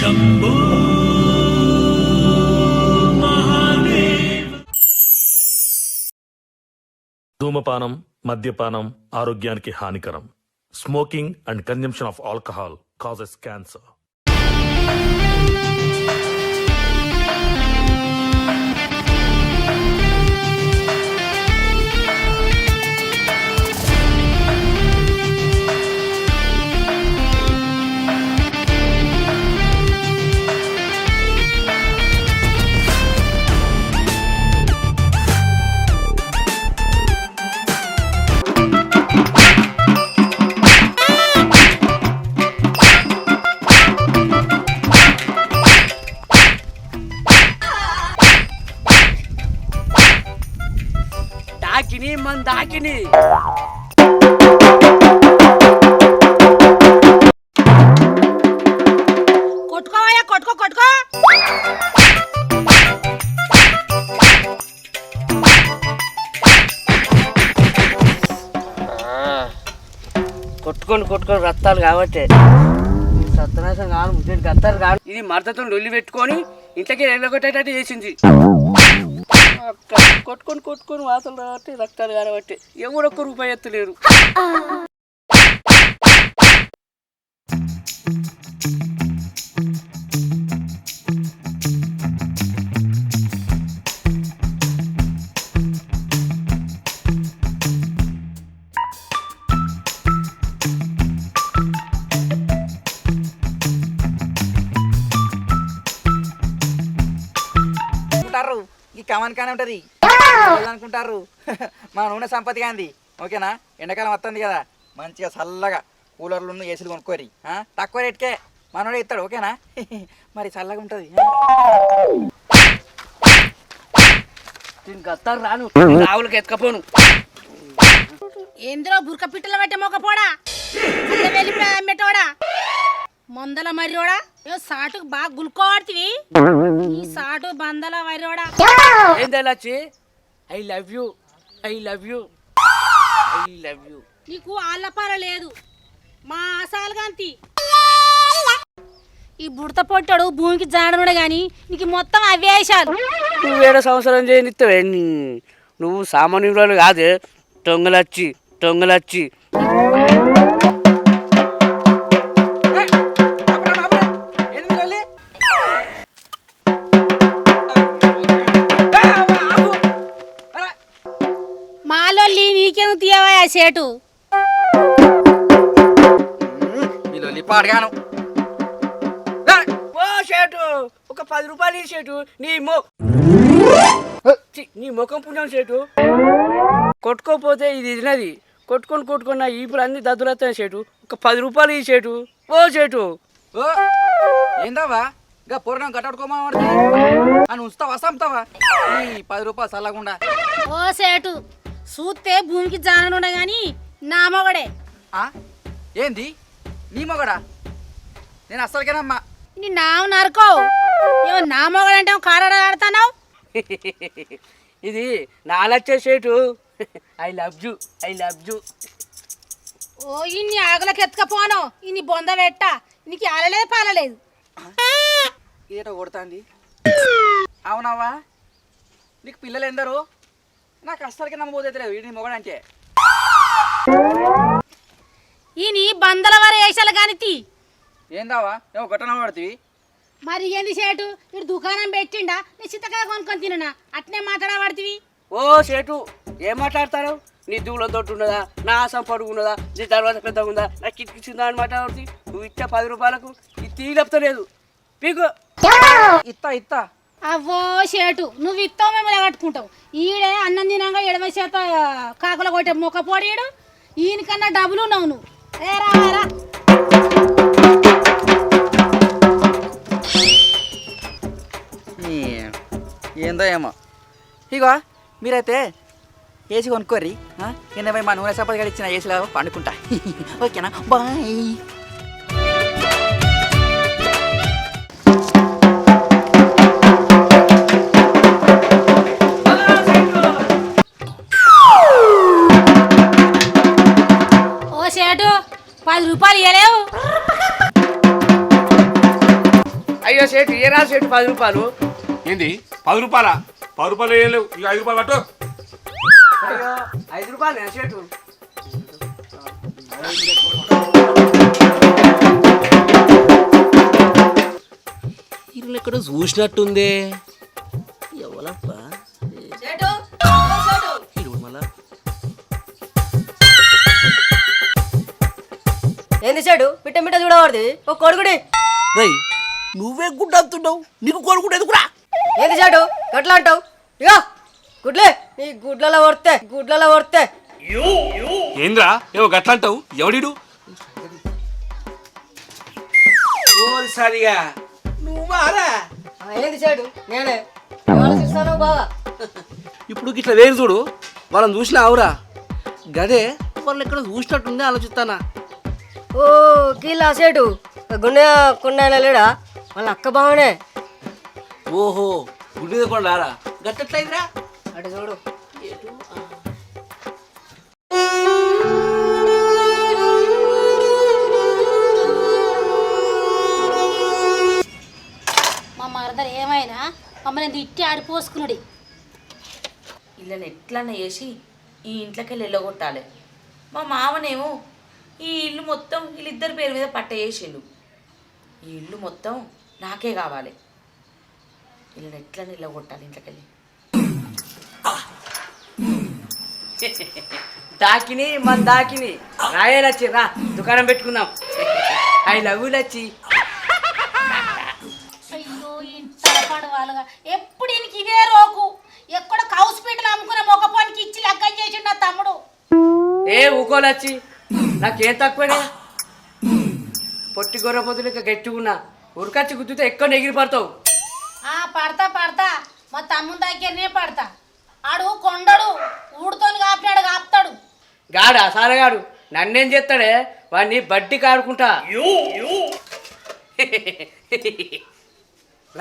శంభో మహాదేవ. ధూమపానం, మద్యపానం ఆరోగ్యానికి హానికరం. Smoking and consumption of alcohol causes cancer. Daakini మన దాకిని కొట్టుకోవయ్యా, కొట్టుకో కొట్టుకో. కొట్టుకొని రక్తాలు కాబట్టి సత్యనాశం కాదు, ముద్దని గత్తాలు కాదు. ఇది మరతతో లొల్లి పెట్టుకొని ఇంట్లోకి ఎల్లగొట్టేటట్టు చేసింది. కొట్టుకొని వాసలు కాబట్టి రక్తాలు కాబట్టి ఎవరొక్క రూపాయి ఎత్తలేరు. ఈ కమన్ కానే ఉంటది అనుకుంటారు. మన నూనె సంపత్తి గాంధీ. ఓకేనా? ఎండాకాలం వస్తుంది కదా, మంచిగా చల్లగా కూలర్లు ఏసీలు కొనుక్కోరి. తక్కువ రేట్కే మనోడే ఇస్తాడు. ఓకేనా? మరి చల్లగా ఉంటది. గత్తాలు రాను, రావులకి ఎత్తుకపోను. ఏంద్రో బురక పిట్టలు పెట్టే మొక్కపోడా, వెళ్ళిపోయాడా మందల మర్రోడా. సాటుకు బాగా గుల్కోవాడుతీవి. ఈ సాటు బందల మర్రోడా. ఏందచ్చి? I love you, I love you, I love you. నీకు ఆళ్ళపార లేదు, మా ఆశాలుగాంతి. ఈ బుడత పొట్టాడు భూమికి జాడనుడే గాని నీకు మొత్తం అవ్యాసాలు. నువ్వు వేరే సంవత్సరం చేయనిస్తావే. నువ్వు సామాన్యురాలు కాదే. టొంగలచ్చి టొంగలచ్చి మాలొల్లి నీకెందుకు తీయవా సేటు? పాడగాను ఓ షేటు, ఒక 10 రూపాయలు ఈ షేటు. నీ ముఖం పుణ్యం షేటు. కొట్టుకోపోతే ఇది తినది. కొట్టుకొని నా ఈపులు అన్ని దద్దులవుతాయి షేటు. ఒక 10 రూపాయలు ఈ షేటు. ఓ షేటు. ఓ ఏందావా ఇంకా పూర్ణం కట్టడుకోమా అని ఉంచుతావా, సంపుతావా? ఈ 10 రూపాయలు చల్లకుండా. ఓ సేటు, చూస్తే భూమికి జాననుండే గాని నా మొగడే. ఏంది నీ మొగడా? నేను అస్సలకేనమ్మా. నీ నావు నరుకో. ఏమో నా మొగడంటే కారడా ఆడతానావు. ఇది నాలచ్చే షేటు. I love you, I love you. ఓ ఇన్ని ఆగలకి ఎత్తుకపోను, ఇన్ని బొంద పెట్ట. నీకు ఆలలేదు పాలలేదు. ఏటో కొడుతుంది. అవునవ్వా, నీకు పిల్లలు ఎందరు? నాకు అస్సలకి నమ్మబోతలేదు వీడిని మొగడంటే. ఈయన బందల వర వేసాలు కాని. ఏందావా ఏమో గొట్టన పడుతుంది. మరి ఏంది సేటు, ఇటు దుకాణం పెట్టిండా, నీ చిత్తకాయ కొనుక్కొని తిననా? అట్నే మాట్లాడబడుతుంది. ఓ షేటు, ఏం మాట్లాడతారు? నీ దూల తోటి ఉన్నదా, నా ఆసం పడుకున్నదా, నీ తర్వాత పెద్దగా ఉందా, నా కిటికిసిందా అని మాట్లాడుతుంది. నువ్వు ఇచ్చా 10 రూపాయలకు ఇది తీలపుతలేదు. పీకు ఇత్తా. అవ్వో షేటు, నువ్వు ఇస్తావు మేము కట్టుకుంటావు. ఈడే అన్నం తినంగా 70 శాతం కాకుల కొట్టే మొక్క పొడియడు. ఈయనకన్నా డబ్బులు ఉన్నావు నువ్వు. రా ఏందో ఏమో. ఇగో మీరైతే ఏసీ కొనుక్కోర్రి. కింద పోయి మా నూనె సంపద గడి ఇచ్చిన ఏసీలో పండుకుంటా. ఓకేనా? బాయ్. ఓ సేటు, 10 రూపాయలు ఇవ్వలేవు. అయ్యో సేటు ఇయరా సేటు 10 రూపాయలు. ఏంది 10 రూపాయలా? 10 రూపాయలు ఏం లేవు, ఇక 5 రూపాయలు పట్టు. అయ్యో 5 రూపాయలు సేటు. ఇల్లు ఎక్కడ చూసినట్టుందే. ఎవరప్పా మళ్ళా? ఏంది చెడు మిట్ట మిట్ట చూడవాడిది ఓ కొడుకుడి. రై నువ్వే గుడ్డ అంటున్నావు, నీకు కొడుకుడు ఎందుకురా? ఏంది చెడు గట్లా అంటావు? ఇగో గుడ్లే నీ గుడ్లలో కొడితే ఏంద్రా ఏమో గట్ల అంటావు? ఎవడిడు? సరిగా నువ్వు మారా. ఏంది చెడు నేనే ఆలోచిస్తాను బాగా. ఇప్పుడు ఇట్లా వేరు చూడు, వాళ్ళని చూసినా అవురా గదే వాళ్ళని ఎక్కడ చూసినట్టుంది ఆలోచిస్తానా. ఓ కీలా చెడు గుండె కుండా లేడా వాళ్ళ అక్క బావనే. ఓహో గుడ్డి కూడా రారా గట్టట్లయిదిరా. అటు చూడు. మా మరదలు ఏమైనా మమ్మల్ని తిట్టి ఆడిపోసుకున్నాడు. వీళ్ళని ఎట్లన్నా చేసి ఈ ఇంట్లోకి వెళ్ళి వెళ్ళగొట్టాలి. మా మామనేమో ఈ ఇల్లు మొత్తం వీళ్ళిద్దరి పేరు మీద పట్ట చేసిండు. ఈ ఇల్లు మొత్తం నాకే కావాలి. వీళ్ళని ఎట్లన్నా వెళ్ళగొట్టాలి ఇంట్లోకి వెళ్ళి. దాకిని మన దాకిని రాయేలచ్చి రా దుకాణం పెట్టుకుందాం. I love you Lachchi. అయ్యో ఇంత పడవాలుగా ఎప్పుడు ఈయనకి ఇదే రోకు. ఎక్కడ కౌసు పీటలు అమ్ముకున్న మొగపోనికి ఇచ్చి లగ్గం చేసిండు నా తమ్ముడు. ఏ ఊకోలచ్చి నాకేం తక్కువనే. పొట్టి గొర్రె పొద్దులు ఇంకా గట్టిగున్నా ఉరకచ్చి గుద్దుతే ఎక్కువ ఎగిరి పడతావు. పడతా మా తమ్ముని దగ్గరనే పడతా. ఆడు కొండడు ఊడుతోని కాపుతాడు. గాడా సారగాడు నన్నేం చేస్తాడే వాడిని బడ్డీ కాడుకుంటా.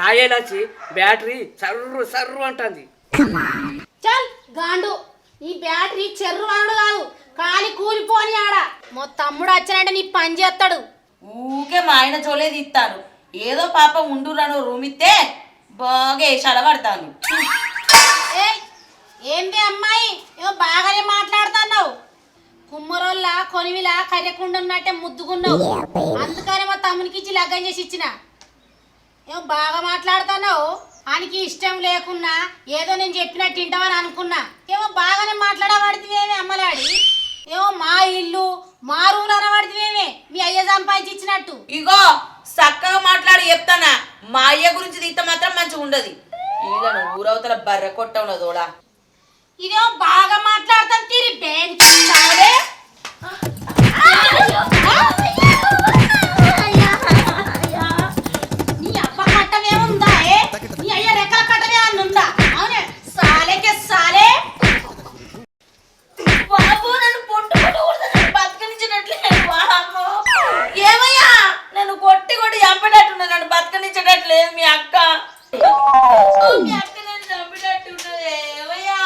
రాయేలచ్చి బ్యాటరీ సర్రు సర్రు అంటుంది. చల్ గాండు ఈ బ్యాటరీ చెర్రు వాడు కాదు కాలి కూలిపోని ఆడ. మా తమ్ముడు వచ్చినట్టే నీ పని చేస్తాడు. ఊకే మా ఆయన జోలేది ఇస్తారు. ఏదో పాప ఉండురనో రూమ్ ఇస్తే బాగా వేషాల పడతాను. ఏంటి అమ్మాయి ఏమో బాగానే మాట్లాడుతున్నావు. కుమ్మరోళ్ళ కొనివిలా కర్రెకుండా ఉన్నట్టే ముద్దుకున్నావు. అందుకనే మా తమ్మునికి ఇచ్చి లగ్గం చేసి ఇచ్చిన. ఏమో బాగా మాట్లాడుతున్నావు. ఆయనకి ఇష్టం లేకున్నా ఏదో నేను చెప్పినట్టు తింటామని అనుకున్నా. ఏమో బాగానే మాట్లాడబడితేవేమే అమ్మలాడి. ఏమో మా ఇల్లు మా రూలు అనబడితేవేమే మీ అయ్య సంపాదించి ఇచ్చినట్టు. ఇగో చక్కగా మాట్లాడి చెప్తానా. మా అయ్య గురించి తీత మాత్రం మంచిగా ఉండదు. వీళ్ళను ఊరవతల బర్రె కొట్ట ఉన్నదోడా. ఇదేమో బాగా మాట్లాడతాను తీరి బెంచ్ నీ అబ్బ కట్టమేముందా? నీ అయ్య రెక్కల కట్టమేమన్నా ఉందా? అవునే సాలేకే సాలే. బాబు నన్ను పొట్టు బతకనిచ్చేటట్లేదు. ఏమయ్యా నన్ను కొట్టి చంపేటట్టున్నది. నన్ను బతకనిచ్చేటట్లేదు మీ అక్క. మీ అక్క నన్ను చంపేటట్టున్నది. ఏమయ్యా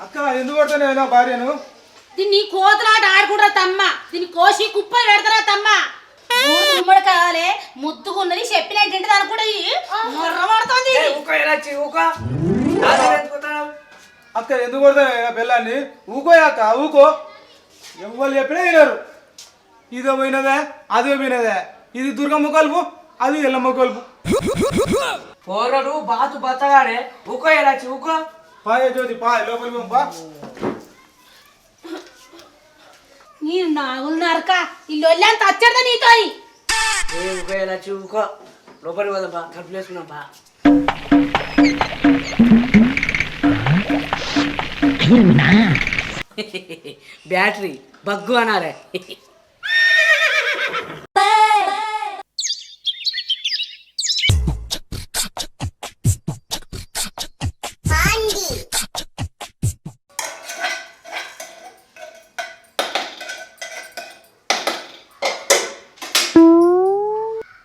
అక్క ఎందుకు కొడతానే భార్యను? దీన్ని కోతలాట ఆడుకుంటారా తమ్మ. దీన్ని కోసి కుప్పలు పెడతారా తమ్మ. గుమ్మడి కావాలి ముద్దుకున్నది చెప్పినట్టు అనుకుంటే మొర్రబడుతుంది. అక్క ఎందుకు కొడతానే పిల్లాన్ని? ఊకోయా అక్క ఊకో. ఎవరు చెప్పినా వినరు. ఇదో పోయినదే అదో పోయినదే. ఇది దుర్గమ్మ కలుపు అది ఎల్లమ్మ కలుపు. పోరడు బాతు బతగాడే ఊకో ఎలాచి ఊకో. పాయ జ్యోతి పాయ లోపలికి పా. నీ నాగులు నరక ఇల్లు అంత వచ్చాడు నీతో. ఏ ఊకో ఎలాచి ఊకో. లోపలికి పోదాం బా కలుపు వేసుకున్నాం బా. బ్యాటరీ బగ్గు అనాలే.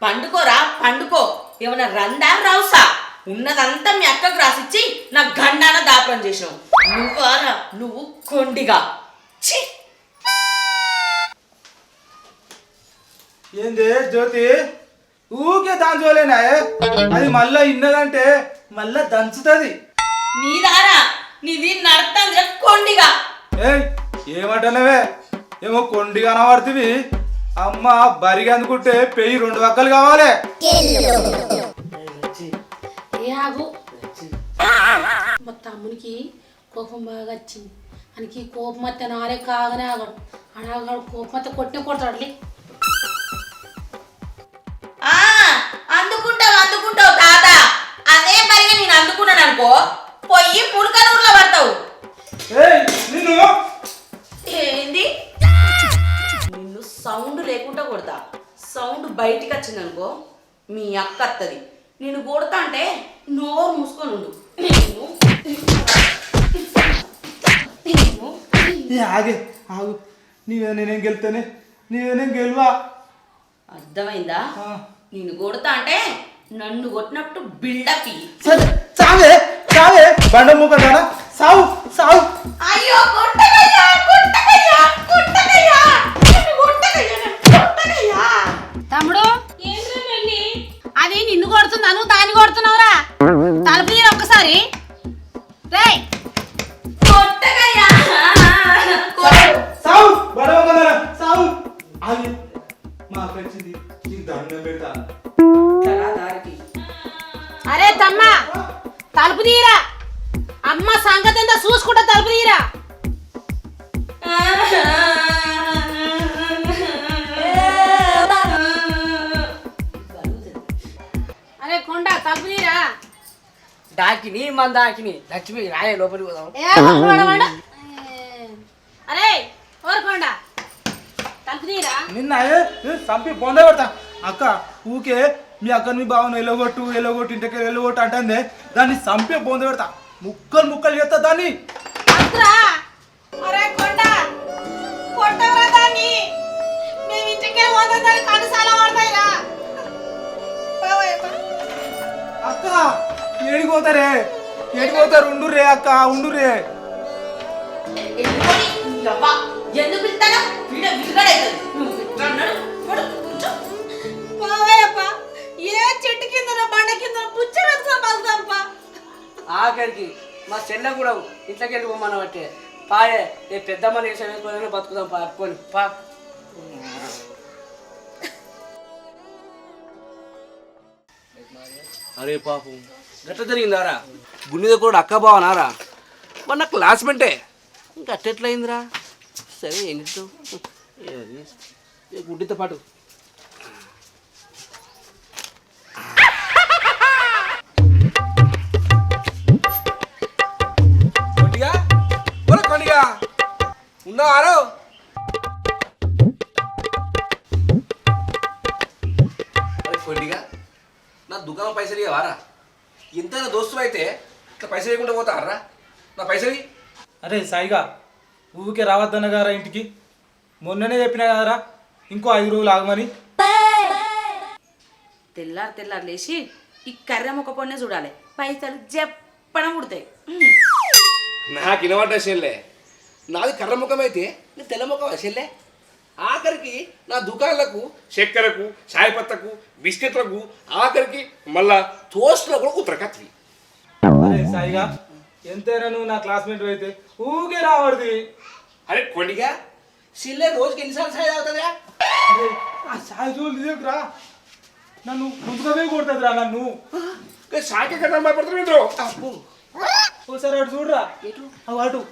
పండుకోరా పండుకో. ఏమన్నా రందా రావుసా? ఉన్నదంతా మీ అక్కకు రాసిచ్చి నా గండాన దాపడం చేసినావు. నువ్వారా నువ్వు కొండిగా. ఏంది జ్యోతి ఊకే దాంచోలేనా అది మళ్ళా ఇన్నదంటే మళ్ళా దంచుతుంది. నీ దారా నీది నడతాంది కొండిగా. ఏయ్ ఏమంటున్నావే? ఏమో కొండిగా అనబడుతుంది. అమ్మ బరిగా అందుకుంటే పెయ్యి 2 వక్కలు కావాలి. ఏ ఆగు, మా తమ్మునికి కోపం బాగా వచ్చింది. ఆయనకి కోపం వస్తే నారే కాగానే ఆగడు. ఆడాగాడు కోపం వస్తే కొడతాడులే. అందుకుంటావు తాత. అదే పరిగా నేను అందుకున్నాను అనుకో, పొయ్యి ముడకనూరులో పడతావు. ఏయ్ నిన్ను ఏంది? నిన్ను సౌండ్ లేకుండా కొడతా. సౌండ్ బయటికి వచ్చింది అనుకో మీ అక్క అత్తది. నేను కొడతా అంటే నోరు మూసుకొని ఉండు. ఆగే ఆగు. నేనేం గెలుతానే? నేనేం గెలువా? అర్థమైందా? నేను కొడతా అంటే నన్ను కొట్టినట్టు బిల్డప్ ఇయ్యి. సరే చావే చావే బండ మూకదానా సావు సావు. అయ్యో కొట్టకయ్యా కొట్టకయ్యా కొట్టకయ్యా కొట్టకయ్యా. తమ్ముడు అది నిన్ను కొడుతుందా, నువ్వు దాన్ని కొడుతున్నావురా? తలుపు తీరు ఒక్కసారి. రేయ్ కొట్టకయ్యా సావు బండ మూకదానా సావు. ఆగి మా వచ్చింది నీకు దండం పెడతా. దారికి అరే తమ్మ తలుపు తీరా. అమ్మ సంగతి ఎంత చూసుకుంటా తలుపు తీరా. అరే కొండ తలుపు తీరా. దాకిని మన దాకిని లక్ష్మి రాయే లోపలికి పోదాం. అరే ఓరకొండ తలుపు తీరా. నిన్న చంపి బొంద పెడతా. అక్క ఊకే మీ అక్కని మీ బావను ఎల్లగొట్టు ఇంటికి ఎల్లగొట్టు అంటే దాన్ని చంపి బొంద పెడతా. ముక్కలు చేస్తా దాన్ని. అరే కొండ కొట్టవరా దాన్ని. మేము ఇంటికే పోతాం, దానికి కనుసాల పడతాయిరా. అక్క ఏడిపోతారే ఏడిపోతారు? ఉండురే అక్క ఉండురే. ఎందుకు పిలుస్తాను? ఏ చెట్టు కింద బండ కింద పుచ్చ పెట్టుకొని బతుకుతాంపా. ఆఖరికి మా చెల్లె కూడా ఇంట్లోకి వెళ్ళి పోమన్న బట్టే పాయే రేపు పెద్దమ్మని వేసే వేసుకొని బతుకుదాం పాడుకొని పా. అరే పాపం గట్ల జరిగిందారా? గుండె కూడా అక్క బావనారా? మరి నా క్లాస్మేటే ఇంకా అట్టెట్లయిందిరా? సరే ఏం చెప్తావు? గుడ్డితో పాటు కొండిగా ఉన్నావారో? అరే కొండిగా నా దుకాణం పైసలు ఇవ్వవారా? ఎంతైనా దోస్తులు అయితే ఇట్లా పైసలు ఇవ్వకుండా పోతారా? నా పైసలు. అరే సాయిగా ఊరికే రావద్దన్న గారా ఇంటికి. మొన్ననే చెప్పినా కదరా ఇంకో 5 రోజులు ఆగమని. తెల్లారు లేచి ఈ కర్రె మొక్క పొన్నే చూడాలి. పైసలు చెప్పడం పుడతాయి. నాకు వినబడ్డా చెల్లె. నాది కర్ర ముఖం అయితే నీ తెల్ల ముఖం చెల్లె. ఆఖరికి నా దుకాణాలకు చక్కెరకు చాయ్ పత్తకు బిస్కెట్లకు ఆఖరికి మళ్ళా టోస్ట్లో కూడా ఉత్తరకత్తి. అరే సాయిగా ఎంతైనా నువ్వు నా క్లాస్మేట్ అయితే ఊకే రావద్ది. అరే కొండిగా చెల్లె రోజుకి ఎన్నిసార్లు చాయ్ తాగుతుందా? అరే ఆ సాయి చూడు ఇదేకురా, నన్ను ముందుగా కొడుతుంది రా నన్ను. చాయ్ కన్నా భయపడుతుంది. ఓసారి అటు చూడరా. అటు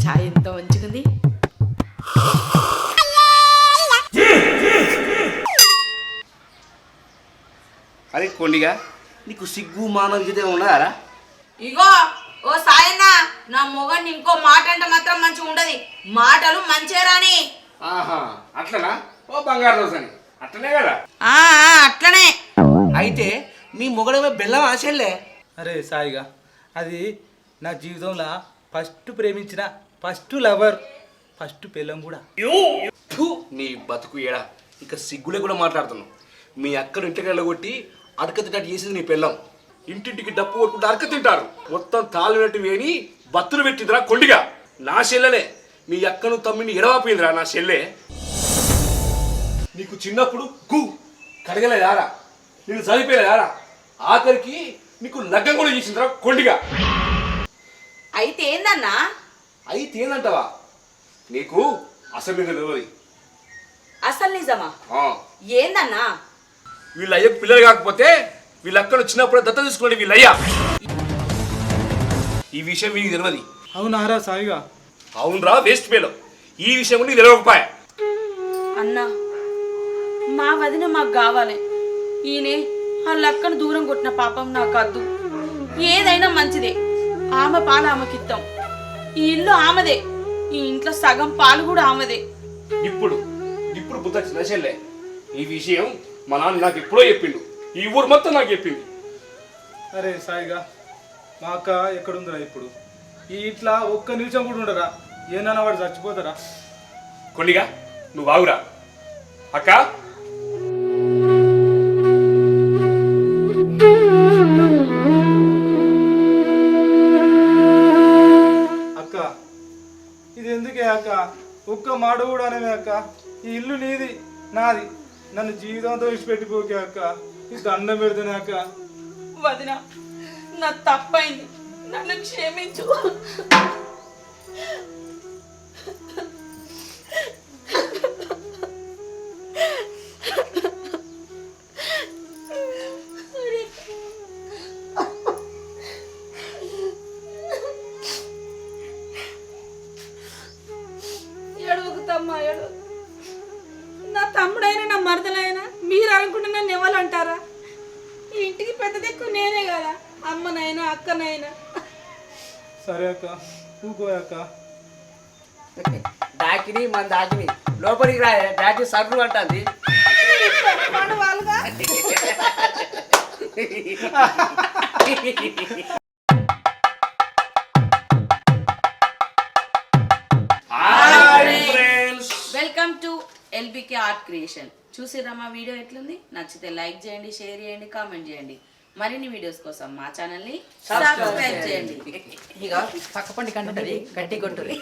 చాయ్ ఎంత మంచిగుంది. అరే కొండిగా నీకు సిగ్గు మానం గిదే ఉన్నదారా? ఇగో ఓ సాయన్న, నా మొగన్ని ఇంకో మాట అంటే మాత్రం మంచిగా ఉండదు. మాటలు మంచిగా రాని. ఆహా అట్లనా? ఓ బంగారు రోజు అని అట్లనే కదా? అట్లనే. అయితే మీ మొగడమే బెల్లం ఆశలే. అరే సాయిగా అది నా జీవితంలో ఫస్ట్ ప్రేమించిన ఫస్ట్ లవర్ ఫస్ట్ పెళ్ళం కూడా. నీ బతుకు ఏడా ఇక సిగ్గులే కూడా మాట్లాడుతున్నావు. మీ అక్కను ఇంటికి వెళ్ళగొట్టి అడక తింటాడు చేసింది నీ పిల్లం. ఇంటింటికి డప్పు కొట్టుకుంటే అడక తింటారు. మొత్తం తాళినట్టు వేని బత్తులు పెట్టిందిరా కొండిగా. నా చెల్లెలే మీ అక్కను తమ్మిని ఎడవాపోయిందిరా నా చెల్లె. నీకు చిన్నప్పుడు కడగలేదారా, నేను చదివిపోయలేదారా, ఆఖరికి నీకు లగ్గం కూడా చేసిందిరా కొండిగా. అయితే ఏందన్నా? అయితే ఏందంటావా, నీకు అసలు మీద తెలియదు. అసలు నిజమా? ఏందన్నా? వీళ్ళ అయ్యకు పిల్లలు కాకపోతే వీళ్ళ అక్కడ వచ్చినప్పుడు దత్త తీసుకున్నాడు వీళ్ళయ్యా. ఈ విషయం మీకు తెలియదు. అవునారా సాయిగా? అవునరా వేస్ట్ పేలో, ఈ విషయం నీకు తెలియకపోయా. అన్నా మా వదిన మాకు కావాలి. ఈయనే ఆ లక్కను దూరం కొట్టిన పాపం నాకు వద్దు. ఏదైనా మంచిదే, ఆమె పాలు ఆమెకిద్దాం. ఈ ఇల్లు ఆమెదే, ఈ ఇంట్లో సగం పాలు కూడా ఆమెదే. ఇప్పుడు బుద్ధ చిన్న చెల్లె, ఈ విషయం మా నాన్న నాకు ఎప్పుడో చెప్పిండు, ఈ ఊరు మొత్తం నాకు చెప్పింది. అరే సాయిగా, మా అక్క ఎక్కడుందిరా ఇప్పుడు? ఈ ఇంట్లో ఒక్క నిమిషం కూడా ఉండరా? ఏనన్నా వాడు చచ్చిపోతారా? కొండిగా నువ్వు బాగురా. అక్క అక్క ఇది ఎందుకే అక్క? ఒక్క మాట కూడా అనేవి అక్క. ఈ ఇల్లు నీది నాది, నన్ను జీవితంతో విడిచిపెట్టిపోకే అక్క. ఈ దండం పెడుతున్నా అక్క. వదిన నా తప్పైంది, నన్ను క్షమించు. నా తమ్ముడైనా నా మరదలైనా మీరు అనుకుంటే నన్ను ఎవరు అంటారా? ఈ ఇంటికి పెద్ద దిక్కు నేనే కదా, అమ్మనైనా అక్కనైనా. సరే అక్క, ఊకో అక్క. దాకిని మన దాకిని లోపలికి రా, డాకి సర్రు అంటుంది. వాళ్ళుగా వెల్కమ్ టు ఎల్బికే ఆర్ట్ క్రియేషన్. చూసిర్రా మా వీడియో ఎట్లుంది? నచ్చితే లైక్ చేయండి, షేర్ చేయండి, కామెంట్ చేయండి. మరిన్ని వీడియోస్ కోసం మా ఛానల్ని సబ్స్క్రైబ్ చేయండి. ఇక పక్క పండి కంటే గట్టి కొట్టుర్రి.